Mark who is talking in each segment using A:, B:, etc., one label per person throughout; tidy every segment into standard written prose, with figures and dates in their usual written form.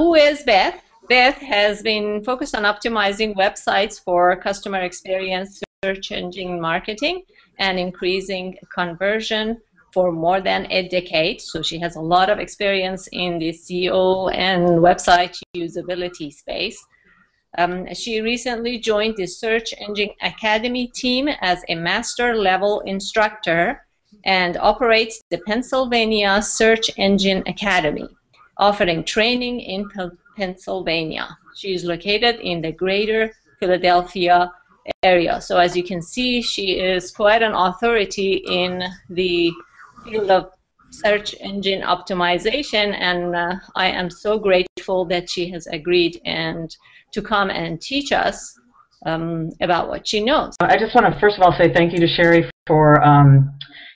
A: who is Beth? Beth has been focused on optimizing websites for customer experience, search engine marketing, and increasing conversion for more than a decade. So she has a lot of experience in the SEO and website usability space. She recently joined the Search Engine Academy team as a master level instructor and operates the Pennsylvania Search Engine Academy, offering training in Pennsylvania. She is located in the greater Philadelphia area. So as you can see, she is quite an authority in the field of search engine optimization, and I am so grateful that she has agreed and to come and teach us about what she knows.
B: I just want to first of all say thank you to Sherry for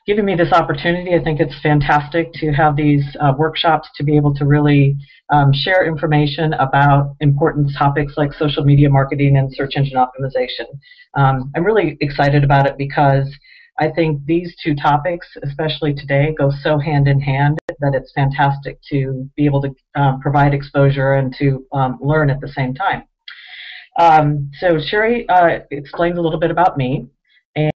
B: giving me this opportunity. I think it's fantastic to have these workshops to be able to really share information about important topics like social media marketing and search engine optimization. I'm really excited about it because I think these two topics, especially today, go so hand in hand that it's fantastic to be able to provide exposure and to learn at the same time. So Sherry explained a little bit about me,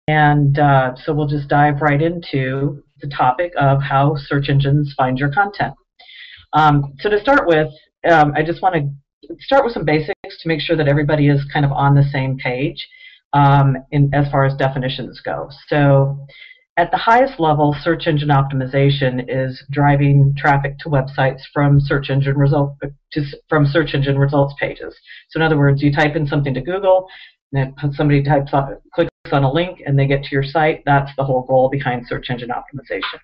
B: and so we'll just dive right into the topic of how search engines find your content. So to start with, I just want to start with some basics to make sure that everybody is kind of on the same page as far as definitions go. So at the highest level, search engine optimization is driving traffic to websites from search engine results pages. So in other words, you type in something to Google, and somebody clicks on a link, and they get to your site. That's the whole goal behind search engine optimization.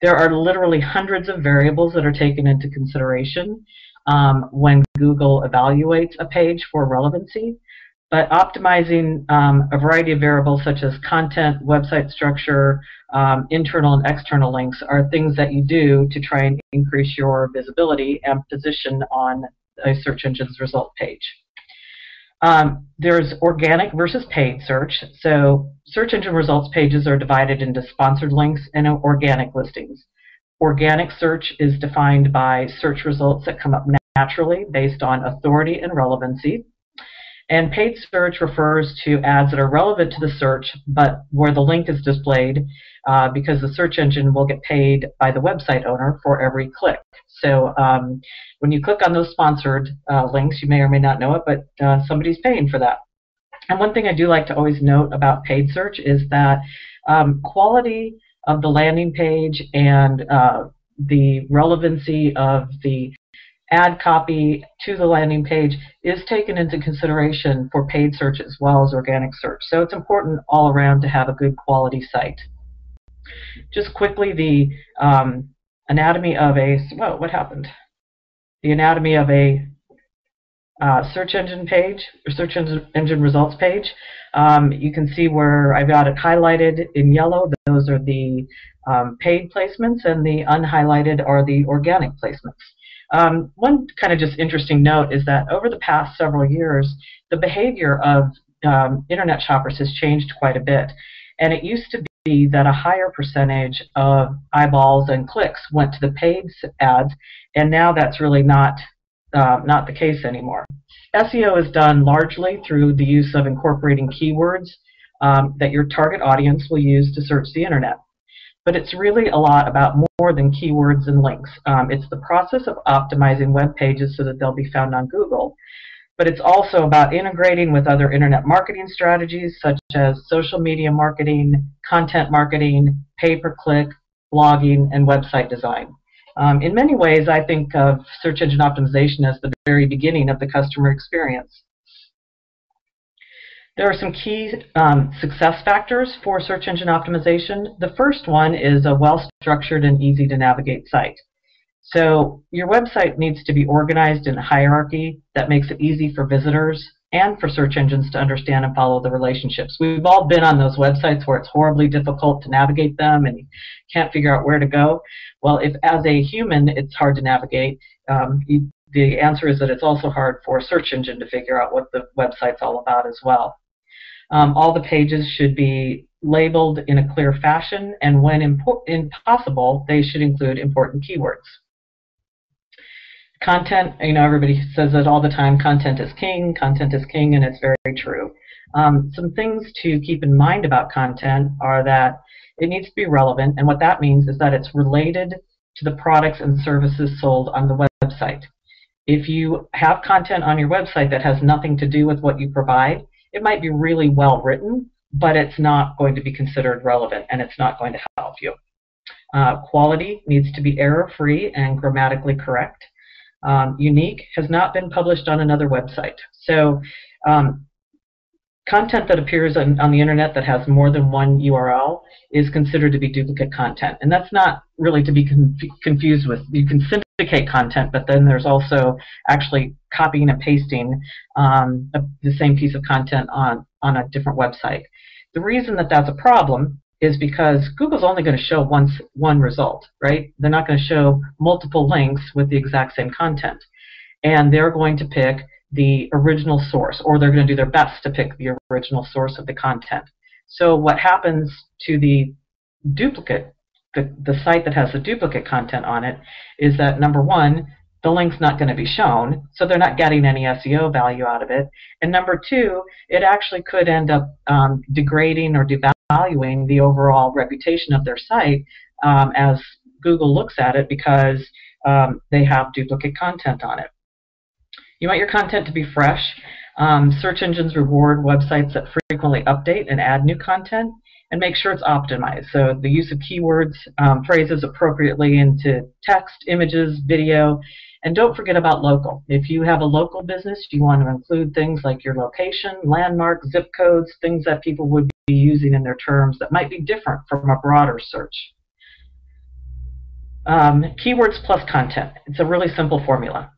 B: There are literally hundreds of variables that are taken into consideration when Google evaluates a page for relevancy. But optimizing a variety of variables such as content, website structure, internal and external links are things that you do to try and increase your visibility and position on a search engine's result page. There's organic versus paid search. So search engine results pages are divided into sponsored links and organic listings. Organic search is defined by search results that come up naturally based on authority and relevancy. And paid search refers to ads that are relevant to the search, but where the link is displayed because the search engine will get paid by the website owner for every click. So when you click on those sponsored links, you may or may not know it, but somebody's paying for that. And one thing I do like to always note about paid search is that quality of the landing page and the relevancy of the ad copy to the landing page is taken into consideration for paid search as well as organic search. So it's important all around to have a good quality site. Just quickly, the anatomy of a, whoa, what happened? The anatomy of a search engine page, or search engine results page. You can see where I've got it highlighted in yellow. Those are the paid placements, and the unhighlighted are the organic placements. One kind of just interesting note is that over the past several years, the behavior of internet shoppers has changed quite a bit. And it used to be that a higher percentage of eyeballs and clicks went to the paid ads, and now that's really not the case anymore. SEO is done largely through the use of incorporating keywords that your target audience will use to search the internet. But it's really a lot about more than keywords and links. It's the process of optimizing web pages so that they'll be found on Google. But it's also about integrating with other internet marketing strategies such as social media marketing, content marketing, pay-per-click, blogging, and website design. In many ways, I think of search engine optimization as the very beginning of the customer experience. There are some key success factors for search engine optimization. The first one is a well-structured and easy-to-navigate site. So your website needs to be organized in a hierarchy that makes it easy for visitors and for search engines to understand and follow the relationships. We've all been on those websites where it's horribly difficult to navigate them and you can't figure out where to go. Well, if as a human it's hard to navigate, the answer is that it's also hard for a search engine to figure out what the website's all about as well. All the pages should be labeled in a clear fashion, and when possible, they should include important keywords. Content, everybody says it all the time, content is king, and it's very true. Some things to keep in mind about content are that it needs to be relevant, and what that means is that it's related to the products and services sold on the website. If you have content on your website that has nothing to do with what you provide, it might be really well written, but it's not going to be considered relevant, and it's not going to help you. Quality needs to be error-free and grammatically correct. Unique has not been published on another website. So content that appears on the internet that has more than one URL is considered to be duplicate content. And that's not really to be confused with. You can syndicate content, but then there's also actually copying and pasting the same piece of content on a different website. The reason that that's a problem is because Google's only going to show one result, right? They're not going to show multiple links with the exact same content. And they're going to pick the original source, or they're going to do their best to pick the original source of the content. So what happens to the duplicate, the site that has the duplicate content on it, is that number one, the link's not going to be shown, so they're not getting any SEO value out of it. And number two, it actually could end up degrading or devaluing the overall reputation of their site as Google looks at it, because they have duplicate content on it. You want your content to be fresh. Search engines reward websites that frequently update and add new content, and make sure it's optimized. So the use of keywords, phrases appropriately into text, images, video, and don't forget about local. If you have a local business, you want to include things like your location, landmark, zip codes, things that people would be using in their terms that might be different from a broader search. Keywords plus content. It's a really simple formula.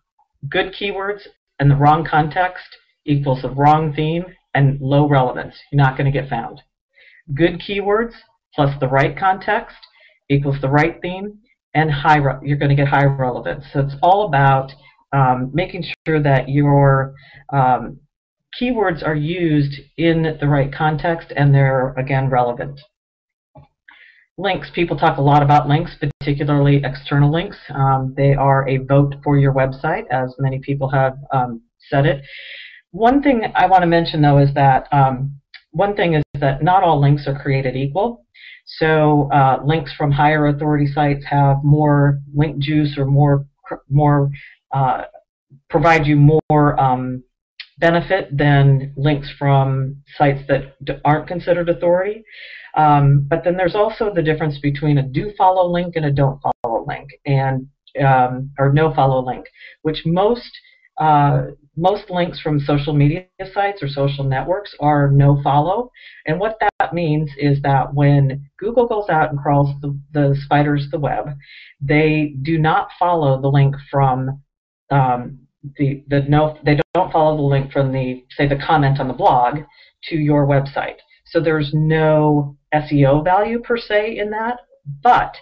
B: Good keywords and the wrong context equals the wrong theme and low relevance. You're not going to get found. Good keywords plus the right context equals the right theme, and you're going to get high relevance. So it's all about making sure that your keywords are used in the right context and they're, again, relevant. Links. People talk a lot about links, particularly external links. They are a vote for your website, as many people have said it. One thing I want to mention, though, is that not all links are created equal. So links from higher authority sites have more link juice, or provide you more benefit than links from sites that aren't considered authority. But then there's also the difference between a do follow link and a don't follow link, and or no follow link, which most links from social media sites or social networks are no follow. And what that means is that when Google goes out and crawls the spiders the web, they do not follow the link from they don't follow the link from say the comment on the blog to your website. So there's no SEO value per se in that, but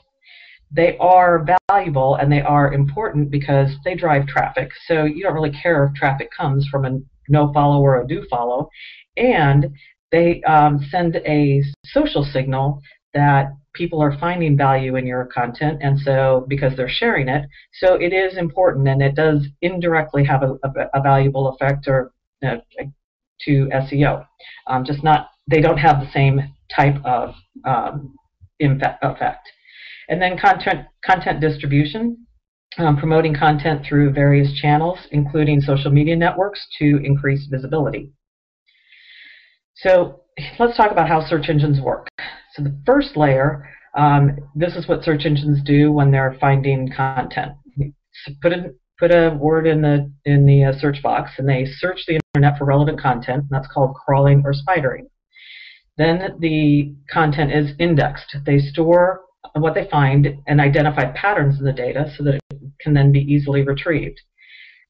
B: they are valuable and they are important because they drive traffic. So you don't really care if traffic comes from a no follow or a do follow, and they send a social signal that people are finding value in your content, and so because they're sharing it, so it is important, and it does indirectly have a valuable effect or to SEO. They don't have the same type of effect. And then content distribution, promoting content through various channels, including social media networks, to increase visibility. So let's talk about how search engines work. So the first layer, this is what search engines do when they're finding content. Put a word in the search box, and they search the internet for relevant content. And that's called crawling or spidering. Then the content is indexed. They store what they find and identify patterns in the data so that it can then be easily retrieved.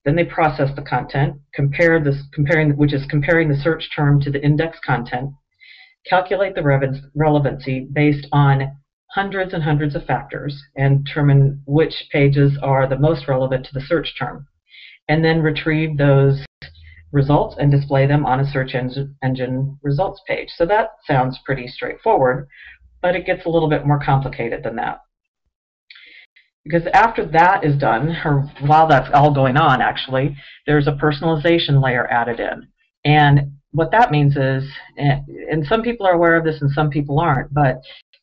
B: Then they process the content, comparing the search term to the index content, calculate the relevancy based on hundreds and hundreds of factors, and determine which pages are the most relevant to the search term, and then retrieve those results and display them on a search engine results page. So that sounds pretty straightforward, but it gets a little bit more complicated than that. Because after that is done, or while that's all going on actually, there's a personalization layer added in. And what that means is, and some people are aware of this and some people aren't, but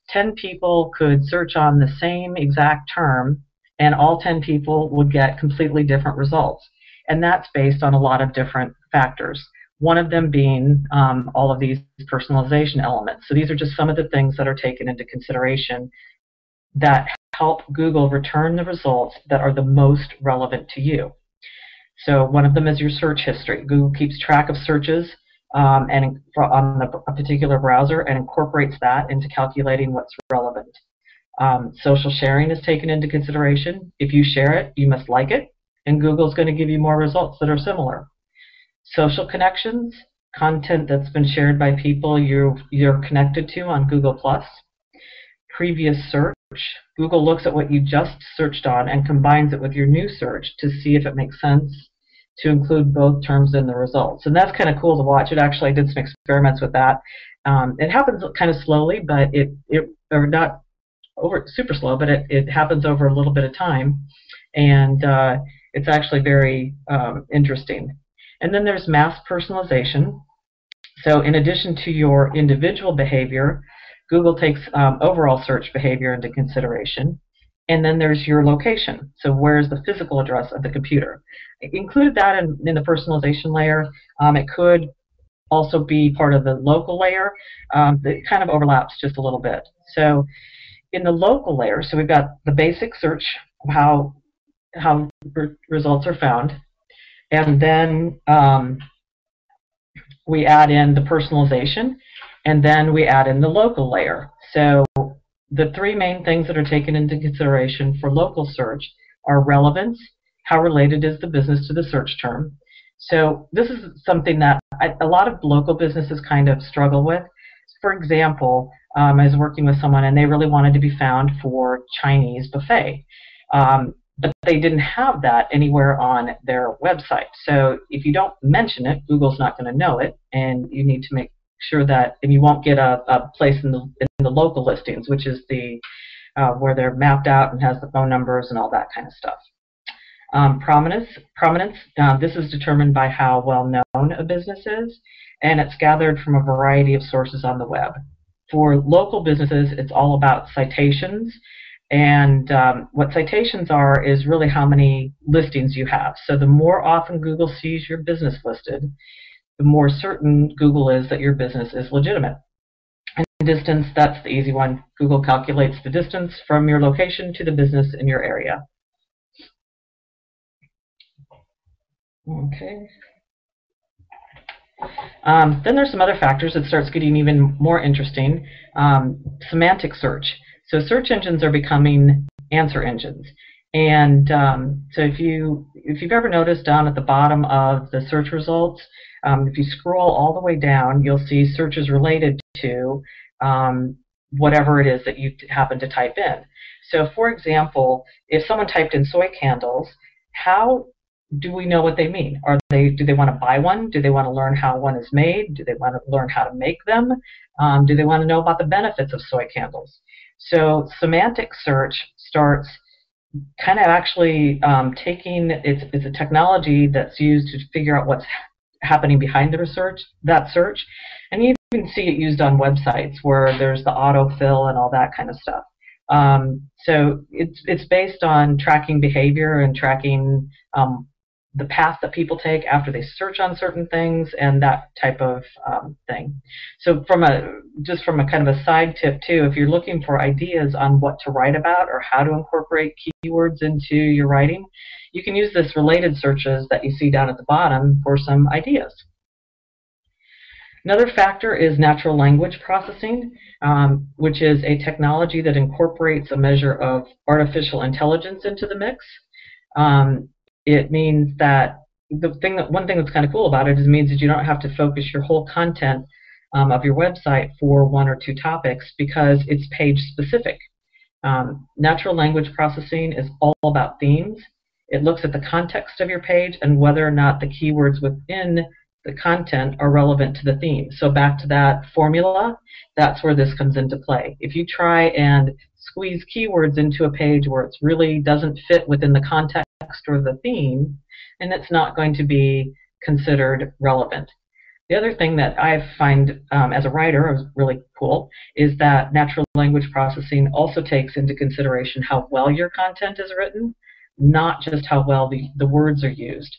B: 10 people could search on the same exact term and all 10 people would get completely different results. And that's based on a lot of different factors. One of them being all of these personalization elements. So these are just some of the things that are taken into consideration that help Google return the results that are the most relevant to you. So one of them is your search history. Google keeps track of searches on a particular browser and incorporates that into calculating what's relevant. Social sharing is taken into consideration. If you share it, you must like it, and Google's going to give you more results that are similar. Social connections, content that's been shared by people you're connected to on Google+. Previous search, Google looks at what you just searched on and combines it with your new search to see if it makes sense to include both terms in the results. And that's kind of cool to watch. I did some experiments with that. It happens kind of slowly, but or not super slow, but it happens over a little bit of time. And it's actually very interesting. And then there's mass personalization. So in addition to your individual behavior, Google takes overall search behavior into consideration. And then there's your location. So where's the physical address of the computer? I included that in the personalization layer. It could also be part of the local layer. It kind of overlaps just a little bit. So in the local layer, so we've got the basic search of how results are found. And then we add in the personalization, and then we add in the local layer. So the three main things that are taken into consideration for local search are relevance, how related is the business to the search term. So this is something that a lot of local businesses kind of struggle with. For example, I was working with someone and they really wanted to be found for Chinese buffet. But they didn't have that anywhere on their website. So if you don't mention it, Google's not going to know it, and you need to make sure that, and you won't get a place in the local listings, which is the where they're mapped out and has the phone numbers and all that kind of stuff. Prominence. This is determined by how well known a business is, and it's gathered from a variety of sources on the web. For local businesses, it's all about citations. And what citations are is really how many listings you have. So the more often Google sees your business listed, the more certain Google is that your business is legitimate. And distance, that's the easy one. Google calculates the distance from your location to the business in your area. Okay. Then there's some other factors that starts getting even more interesting. Semantic search. So search engines are becoming answer engines. And so if you've ever noticed down at the bottom of the search results, if you scroll all the way down, you'll see searches related to whatever it is that you happen to type in. So for example, if someone typed in soy candles, how do we know what they mean? Do they want to buy one? Do they want to learn how one is made? Do they want to learn how to make them? Do they want to know about the benefits of soy candles? So semantic search starts kind of actually it's a technology that's used to figure out what's happening behind that search. And you can see it used on websites where there's the autofill and all that kind of stuff. So it's based on tracking behavior and tracking the path that people take after they search on certain things and that type of thing. So just from a kind of a side tip too, if you're looking for ideas on what to write about or how to incorporate keywords into your writing, you can use this related searches that you see down at the bottom for some ideas. Another factor is natural language processing, which is a technology that incorporates a measure of artificial intelligence into the mix. It means that one thing that's kind of cool about it is it means that you don't have to focus your whole content of your website for one or two topics because it's page specific. Natural language processing is all about themes. It looks at the context of your page and whether or not the keywords within the content are relevant to the theme. So back to that formula, that's where this comes into play. If you try and squeeze keywords into a page where it really doesn't fit within the context or the theme, and it's not going to be considered relevant. The other thing that I find as a writer is really cool is that natural language processing also takes into consideration how well your content is written, not just how well the words are used,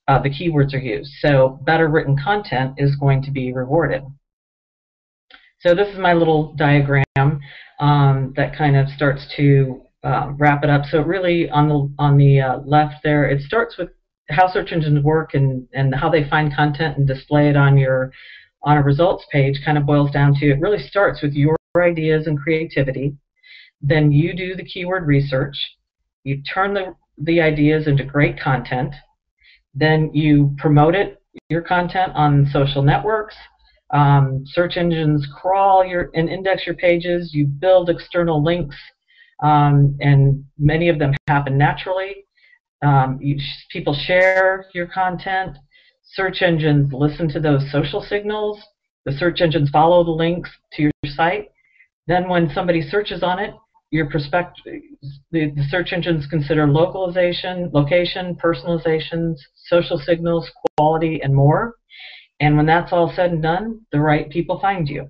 B: the keywords are used. So better written content is going to be rewarded. So this is my little diagram that kind of starts to wrap it up. So really on the left there, it starts with how search engines work and how they find content and display it on a results page. Kind of boils down to, it really starts with your ideas and creativity. Then you do the keyword research. You turn the ideas into great content. Then you promote your content on social networks. Search engines crawl and index your pages. You build external links, and many of them happen naturally. People share your content. Search engines listen to those social signals. The search engines follow the links to your site. Then when somebody searches on it, the search engines consider localization, location, personalizations, social signals, quality, and more. And when that's all said and done, the right people find you.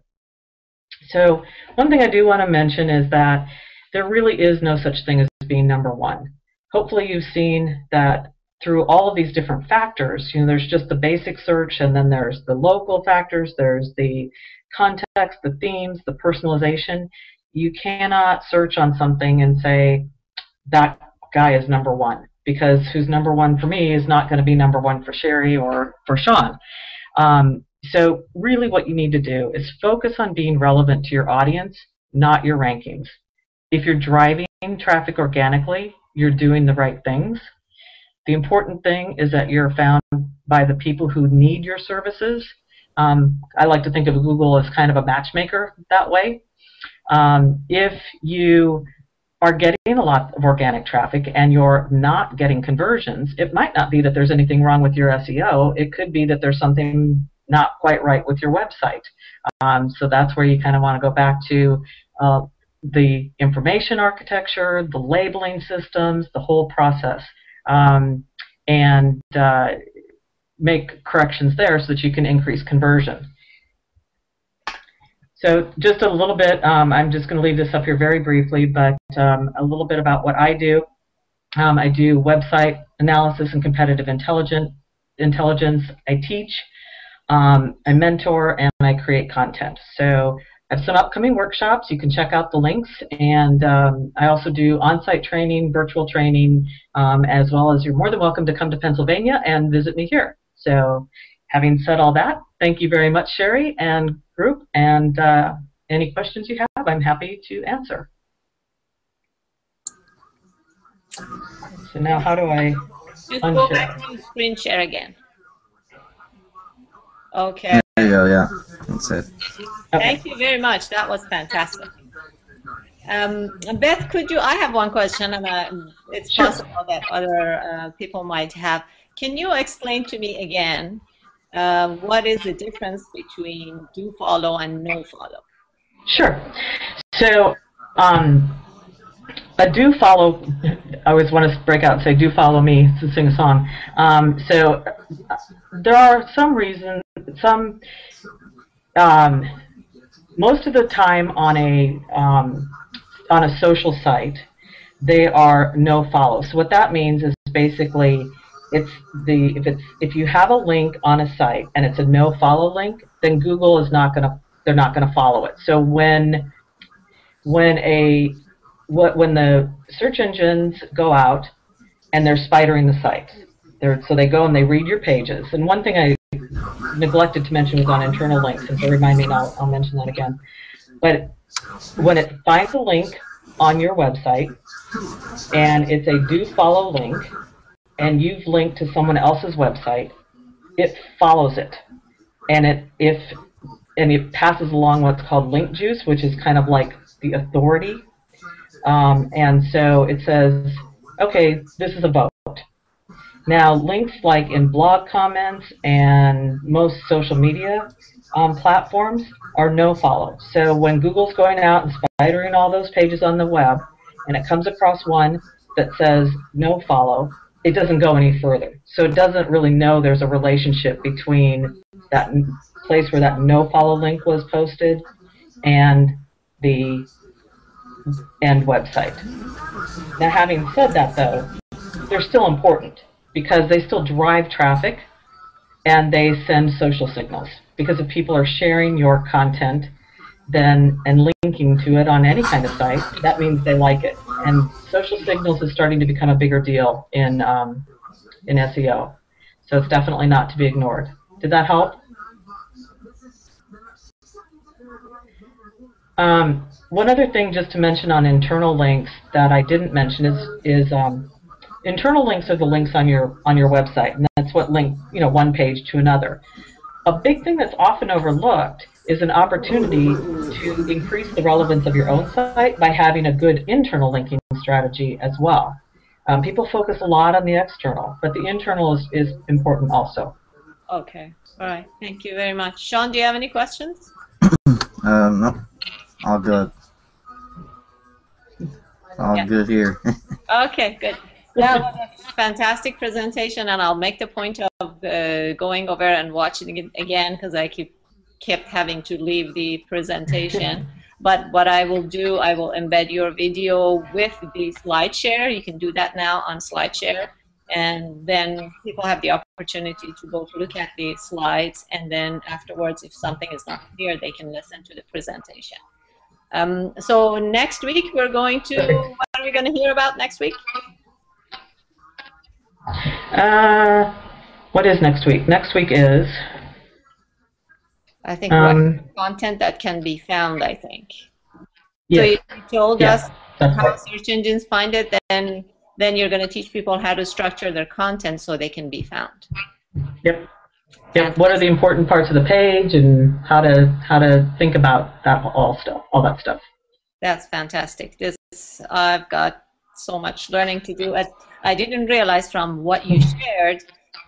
B: So one thing I do want to mention is that there really is no such thing as being number one. Hopefully you've seen that through all of these different factors, there's just the basic search, and then there's the local factors, there's the context, the themes, the personalization. You cannot search on something and say, that guy is number one, because who's number one for me is not going to be number one for Sherry or for Sean. So really what you need to do is focus on being relevant to your audience, not your rankings. If you're driving traffic organically, you're doing the right things. The important thing is that you're found by the people who need your services. I like to think of Google as kind of a matchmaker that way. If you are getting a lot of organic traffic and you're not getting conversions, it might not be that there's anything wrong with your SEO. It could be that there's something not quite right with your website. So that's where you kind of want to go back to the information architecture, the labeling systems, the whole process, and make corrections there so that you can increase conversion. So just a little bit, I'm just going to leave this up here very briefly, but a little bit about what I do. I do website analysis and competitive intelligence. I teach, I mentor, and I create content. So I have some upcoming workshops. You can check out the links. And I also do on-site training, virtual training, as well as you're more than welcome to come to Pennsylvania and visit me here. So having said all that, thank you very much, Sherry and group. And any questions you have, I'm happy to answer. So now how do I
A: just go back to screen share again. Okay.
C: There you go, yeah. That's it.
A: Thank you very much. That was fantastic. Beth, could you, I have one question, and it's possible that other people might have. Can you explain to me again what is the difference between do follow and no follow?
B: Sure. So a do follow, I always want to break out and say do follow me to sing a song. So there are some reasons, most of the time on a social site, they are no follow. So what that means is basically if you have a link on a site and it's a no follow link, then Google is not going to, they're not going to follow it. So when the search engines go out and they're spidering the sites, so they go and they read your pages. And one thing I neglected to mention was on internal links, and so remind me, and I'll mention that again. But when it finds a link on your website and it's a do follow link and you've linked to someone else's website, it follows it. And it passes along what's called link juice, which is kind of like the authority. And so it says, okay, this is a vote. Now, links like in blog comments and most social media platforms are no follow. So when Google's going out and spidering all those pages on the web, and it comes across one that says no follow, it doesn't go any further. So it doesn't really know there's a relationship between that place where that no follow link was posted and the end website. Now, having said that, though, they're still important because they still drive traffic and they send social signals. Because if people are sharing your content then and linking to it on any kind of site, that means they like it. And social signals is starting to become a bigger deal in SEO. So it's definitely not to be ignored. Did that help? One other thing just to mention on internal links that I didn't mention is internal links are the links on your website, and that's what link one page to another. A big thing that's often overlooked is an opportunity to increase the relevance of your own site by having a good internal linking strategy as well. People focus a lot on the external, but the internal is important also.
A: Okay, all right. Thank you very much. Sean, do you have any questions?
C: No, all good. All good here.
A: Okay, good. That was a fantastic presentation, and I'll make the point of going over and watching it again because I kept having to leave the presentation. But what I will do, I will embed your video with the SlideShare. You can do that now on SlideShare, and then people have the opportunity to both look at the slides, and then afterwards, if something is not clear, they can listen to the presentation. So next week we're going to, what are we going to hear about next week?
B: What is next week? Next week is,
A: I think content that can be found, I think.
B: Yes.
A: So you told us how
B: right.
A: search engines find it, then you're going to teach people how to structure their content so they can be found.
B: Yep. Yep. What are the important parts of the page and how to think about that all that stuff.
A: That's fantastic. I've got so much learning to do. I didn't realize from what you shared,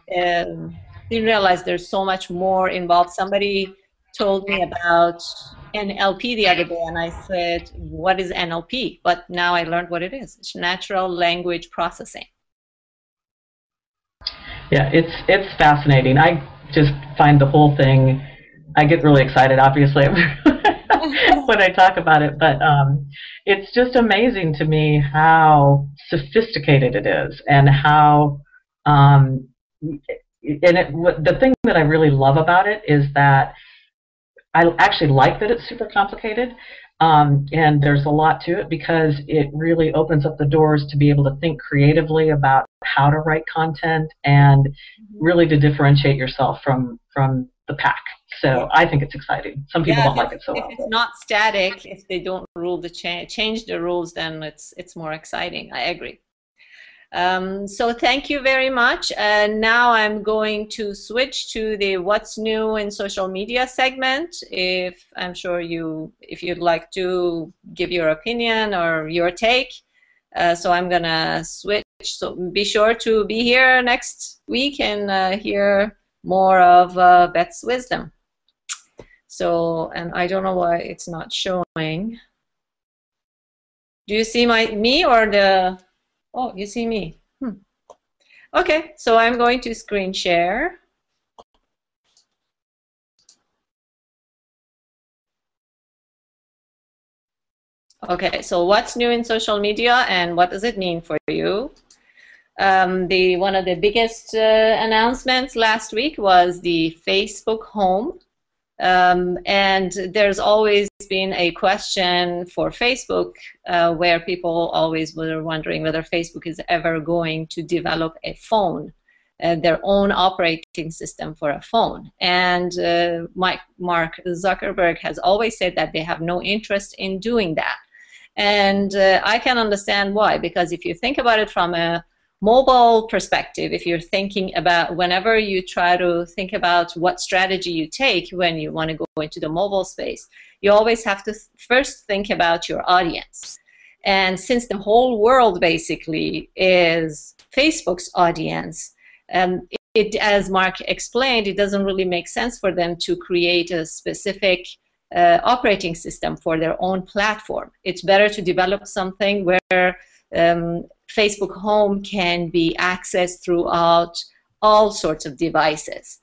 A: didn't realize there's so much more involved. Somebody told me about NLP the other day, and I said, what is NLP? But now I learned what it is. It's natural language processing.
B: Yeah, it's fascinating. I just find the whole thing, I get really excited, obviously, when I talk about it, but it's just amazing to me how sophisticated it is and how, the thing that I really love about it is that I actually like that it's super complicated, and there's a lot to it because it really opens up the doors to be able to think creatively about how to write content and really to differentiate yourself from the pack. So I think it's exciting. Some people don't like it so well.
A: If it's not static, if they don't change the rules, then it's more exciting. I agree. So thank you very much. Now I'm going to switch to the what's new in social media segment. I'm sure if you'd like to give your opinion or your take. So I'm gonna switch. So be sure to be here next week and hear more of Beth's wisdom. So, and I don't know why it's not showing. Do you see me or the? Oh, you see me. Okay, so I'm going to screen share. Okay, so what's new in social media and what does it mean for you? One of the biggest announcements last week was the Facebook Home. And there's always been a question for Facebook where people always were wondering whether Facebook is ever going to develop a phone, their own operating system for a phone. And Mark Zuckerberg has always said that they have no interest in doing that. And I can understand why, because if you think about it from a mobile perspective, if you're thinking about whenever you try to think about what strategy you take when you want to go into the mobile space, you always have to first think about your audience. And since the whole world basically is Facebook's audience, As Mark explained, it doesn't really make sense for them to create a specific operating system for their own platform. It's better to develop something where Facebook Home can be accessed throughout all sorts of devices.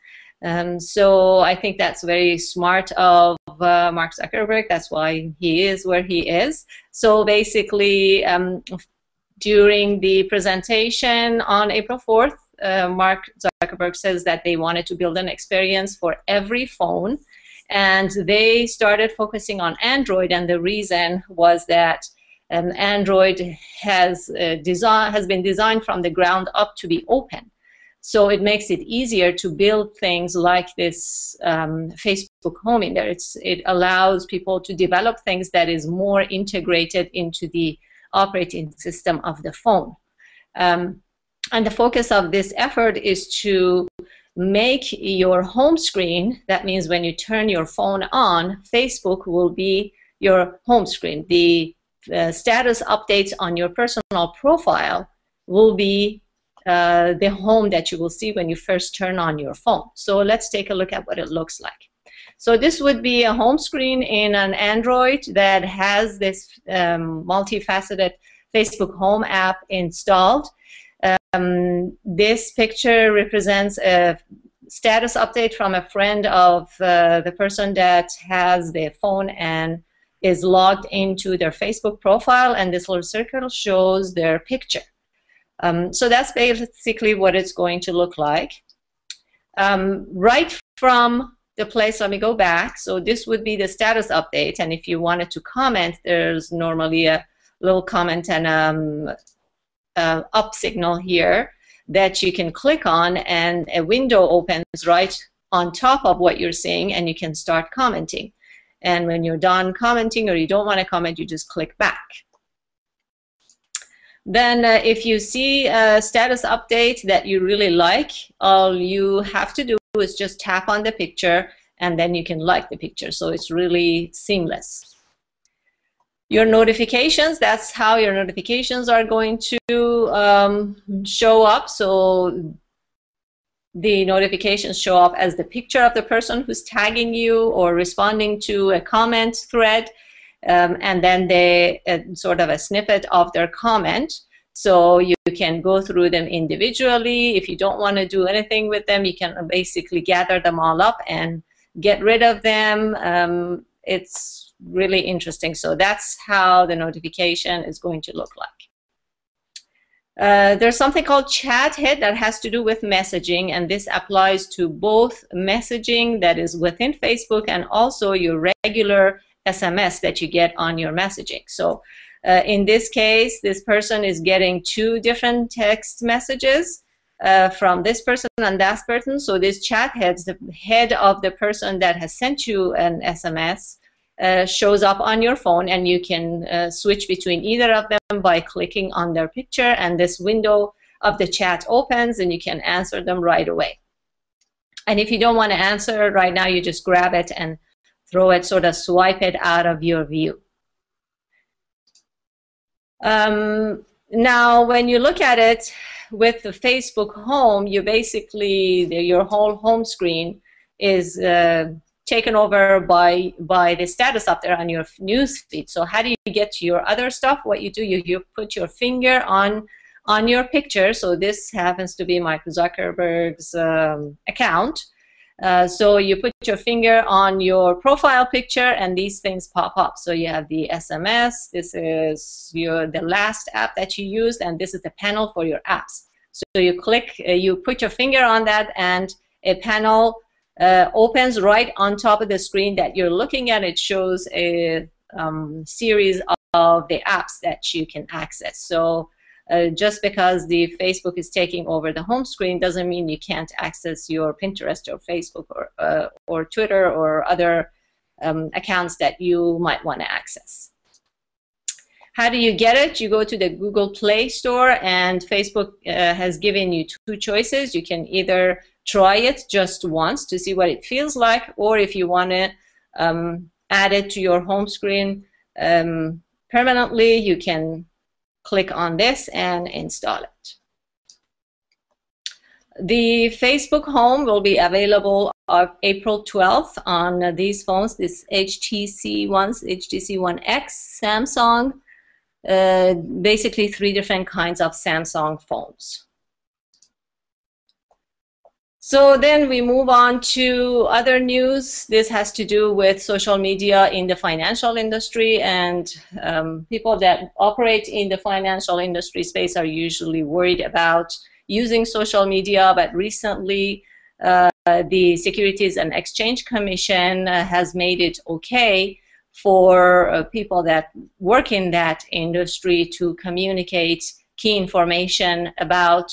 A: So I think that's very smart of Mark Zuckerberg. That's why he is where he is. So basically, during the presentation on April 4th, Mark Zuckerberg says that they wanted to build an experience for every phone, and they started focusing on Android, and the reason was that Android has been designed from the ground up to be open. So it makes it easier to build things like this Facebook Home in there. It allows people to develop things that is more integrated into the operating system of the phone. And the focus of this effort is to make your home screen, that means when you turn your phone on, Facebook will be your home screen. The status updates on your personal profile will be the home that you will see when you first turn on your phone. So let's take a look at what it looks like. So this would be a home screen in an Android that has this multifaceted Facebook Home app installed. This picture represents a status update from a friend of the person that has the phone and is logged into their Facebook profile, and this little circle shows their picture. So that's basically what it's going to look like. Right from the place, let me go back. So this would be the status update, and if you wanted to comment, there's normally a little comment and up signal here that you can click on, and a window opens right on top of what you're seeing, and you can start commenting. And when you're done commenting or you don't want to comment, you just click back. Then if you see a status update that you really like, all you have to do is just tap on the picture, and then you can like the picture. So it's really seamless. Your notifications, that's how your notifications are going to show up. So the notifications show up as the picture of the person who's tagging you or responding to a comment thread, and then they sort of a snippet of their comment. So you can go through them individually. If you don't want to do anything with them, you can basically gather them all up and get rid of them. It's really interesting. So that's how the notification is going to look like. There's something called chat head that has to do with messaging, and this applies to both messaging that is within Facebook and also your regular SMS that you get on your messaging. So in this case, this person is getting 2 different text messages from this person and that person. So this chat head, the head of the person that has sent you an SMS, shows up on your phone, and you can switch between either of them by clicking on their picture, and this window of the chat opens and you can answer them right away. And if you don't want to answer right now, you just grab it and throw it, sort of swipe it out of your view. Now when you look at it with the Facebook Home, you basically, your whole home screen is taken over by the status up there on your news feed. So how do you get to your other stuff? What you do, you put your finger on your picture. So this happens to be Mark Zuckerberg's account. So you put your finger on your profile picture, and these things pop up. So you have the SMS. This is the last app that you used, and this is the panel for your apps. So you click, you put your finger on that, and a panel opens right on top of the screen that you're looking at. It shows a series of the apps that you can access. So just because the Facebook is taking over the home screen doesn't mean you can't access your Pinterest or Facebook or Twitter or other accounts that you might want to access. How do you get it? You go to the Google Play Store, and Facebook has given you 2 choices. You can either try it just once to see what it feels like, or if you want to add it to your home screen permanently, you can click on this and install it. The Facebook Home will be available on April 12th on these phones, this HTC Ones, HTC One X, Samsung, basically 3 different kinds of Samsung phones. So then we move on to other news. This has to do with social media in the financial industry, and people that operate in the financial industry space are usually worried about using social media, but recently the Securities and Exchange Commission has made it okay for people that work in that industry to communicate key information about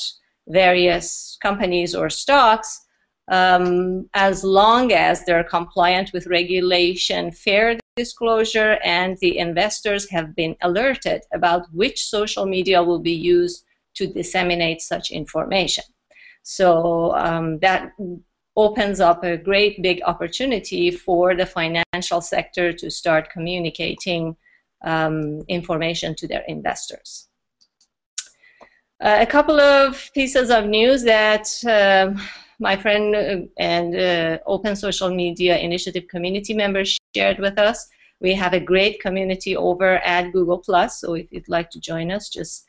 A: various companies or stocks as long as they're compliant with regulation, fair disclosure, and the investors have been alerted about which social media will be used to disseminate such information. So that opens up a great big opportunity for the financial sector to start communicating information to their investors. A couple of pieces of news that my friend and Open Social Media Initiative community members shared with us. We have a great community over at Google+, so if you'd like to join us, just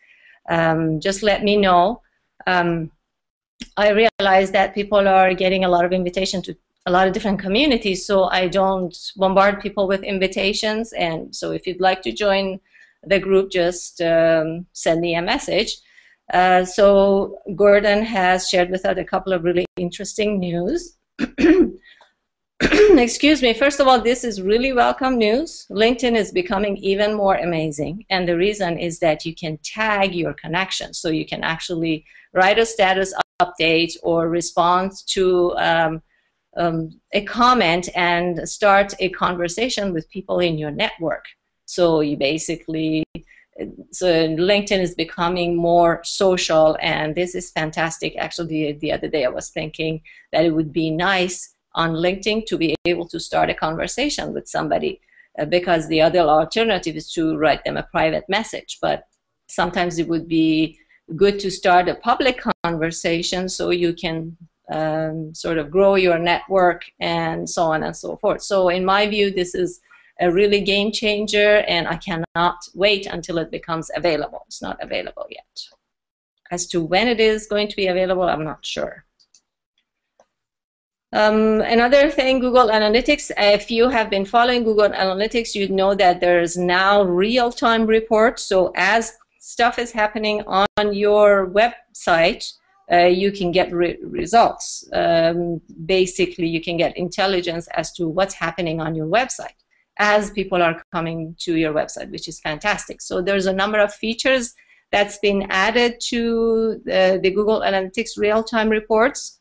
A: let me know. I realize that people are getting a lot of invitation to a lot of different communities, so I don't bombard people with invitations, and so if you'd like to join the group, just send me a message. So Gordon has shared with us a couple of really interesting news. Excuse me. First of all, this is really welcome news. LinkedIn is becoming even more amazing, and the reason is that you can tag your connections, so you can actually write a status update or respond to a comment and start a conversation with people in your network. So you basically, so LinkedIn is becoming more social, and this is fantastic. Actually, the other day I was thinking that it would be nice on LinkedIn to be able to start a conversation with somebody because the other alternative is to write them a private message. But sometimes it would be good to start a public conversation so you can sort of grow your network and so on and so forth. So in my view, this is a really game changer, and I cannot wait until it becomes available. It's not available yet. As to when it is going to be available, I'm not sure. Another thing, Google Analytics. If you have been following Google Analytics, you know that there's now real-time reports. So as stuff is happening on your website, you can get results. Basically, you can get intelligence as to what's happening on your website as people are coming to your website, which is fantastic. So there's a number of features that's been added to the Google Analytics real-time reports.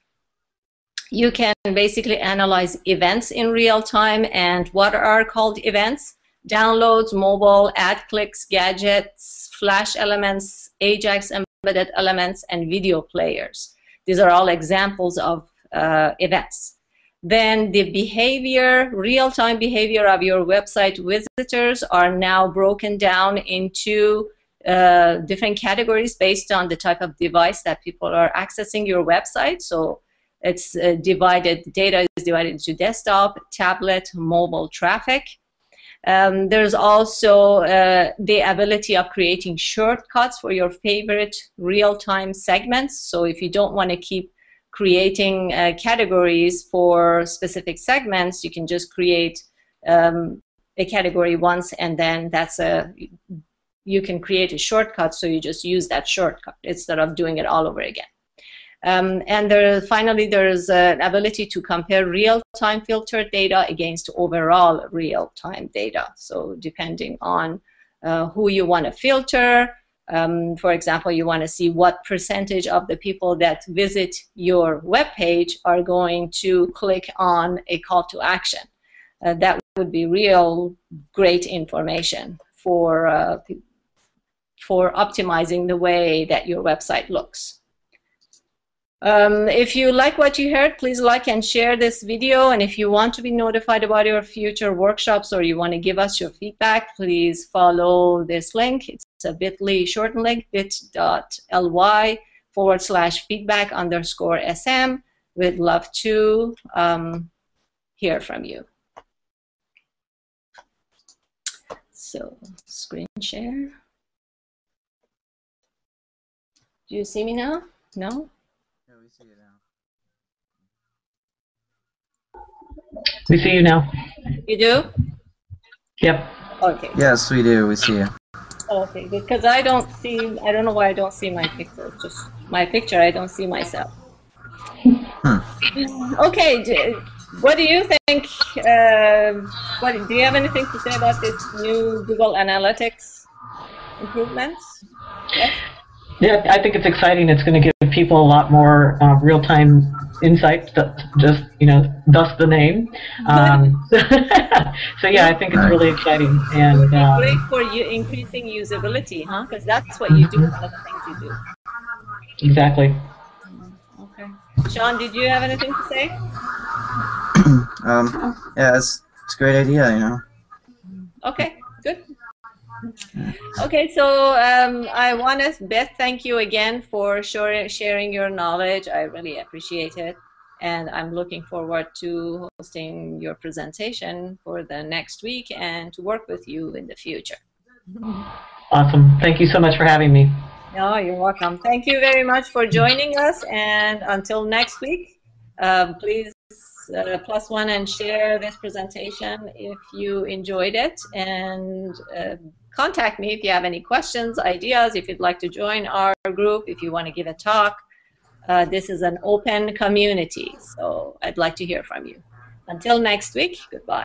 A: You can basically analyze events in real time, and what are called events: downloads, mobile, ad clicks, gadgets, flash elements, Ajax embedded elements, and video players. These are all examples of events. Then the behavior, real-time behavior of your website visitors are now broken down into different categories based on the type of device that people are accessing your website. So it's divided, the data is divided into desktop, tablet, mobile traffic. There's also the ability of creating shortcuts for your favorite real-time segments. So if you don't want to keep creating categories for specific segments, you can just create a category once, and then that's you can create a shortcut, so you just use that shortcut instead of doing it all over again. And finally, there's an ability to compare real-time filtered data against overall real-time data. So depending on who you want to filter, for example, you want to see what percentage of the people that visit your web page are going to click on a call to action. That would be real great information for optimizing the way that your website looks. If you like what you heard, please like and share this video, and if you want to be notified about your future workshops or you want to give us your feedback, please follow this link. It's a bit.ly shortened link, bit.ly /feedback_SM. We'd love to hear from you. So, screen share. Do you see me now? No?
C: Yeah, we see you now.
B: We see you now.
A: You do?
B: Yep.
A: Okay.
C: Yes, we do. We see you.
A: Okay, because I don't know why I don't see my picture. It's just my picture, I don't see myself. Okay, what do you think? Do you have anything to say about this new Google Analytics improvements? Yes?
B: Yeah, I think it's exciting. It's going to give people a lot more real-time insight. Just thus the name. So yeah, I think it's really exciting. And
A: it would be great for you increasing usability, huh? Because that's what you do. One of the things you do.
B: Exactly.
A: Okay. Sean, did you have anything to say?
C: Yeah, it's a great idea, you know.
A: Okay, good. Okay, so I want to, Beth, thank you again for sharing your knowledge. I really appreciate it. And I'm looking forward to hosting your presentation for the next week and to work with you in the future.
B: Awesome. Thank you so much for having me.
A: No, you're welcome. Thank you very much for joining us. And until next week, please +1 and share this presentation if you enjoyed it. And contact me if you have any questions, ideas, if you'd like to join our group, if you want to give a talk. This is an open community, so I'd like to hear from you. Until next week, goodbye.